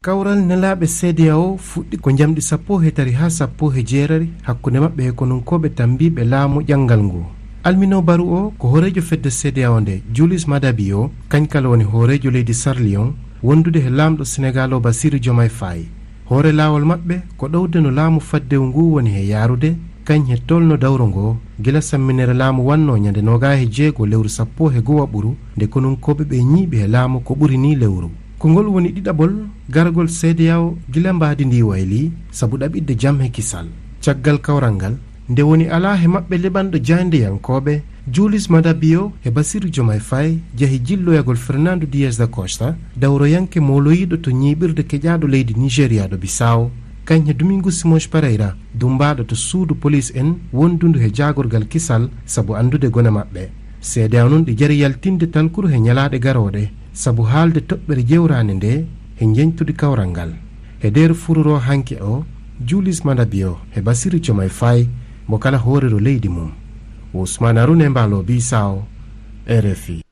kawral nelaaɓe CEDEAO fuɗɗi ko jamɗi 13 ha 17 hakkunde maɓɓe e ko nunkoɓe tambiɓe laamu ƴangal ngu. almino baru o ko hoorejo fedde CEDEAO nde Julius Maada Bio kañ kala woni hoorejo leydi Sierra Leone wondude he laamɗo Senegal o Bassirou Diomaye Faye. hoore laawol maɓɓe ko ɗowde no laamu faddewu ngu woni he yaarude kañ he tolno dawro ngo gila samminere laamu wanno ñande 26 lewru 11 ɓuru nde ko nunkoɓe ɓe ñiiɓi he laamu ko ɓuri ni lewru. ko ngol woni ɗiɗaɓol gargol CEDEAO gila mbaadi ndi wayli sabu ɗaɓiɗde jam he kisal. caggal kawral ngal nde woni ala he maɓɓe leɓanɗo jayndeyankoɓe Julius Maada Bio e Bassirou Diomaye Faye jahi jilloyagol Fernando Dias da Costa dawroyanke moloyiɗo to ñiɓirde keƴaɗo leydi Nigéria ɗo Bissau kañ he Domingos Pereira dumbaɗo to suudu police en wondundu he jagorgal kisal sabu andude gone maɓɓe. CEDEAO nun ɗi jari yaltinde talkuru he ñalaɗe garoɗe sabu haalde toɓɓere jewrande nde he jeñtude kawral ngal. e nder fururo hanke o Julius Maada Bio e Bassirou Diomaye Faye mo kala hoorero leydi mum. Ousmane Aroune Mbalo Bissau, RFI.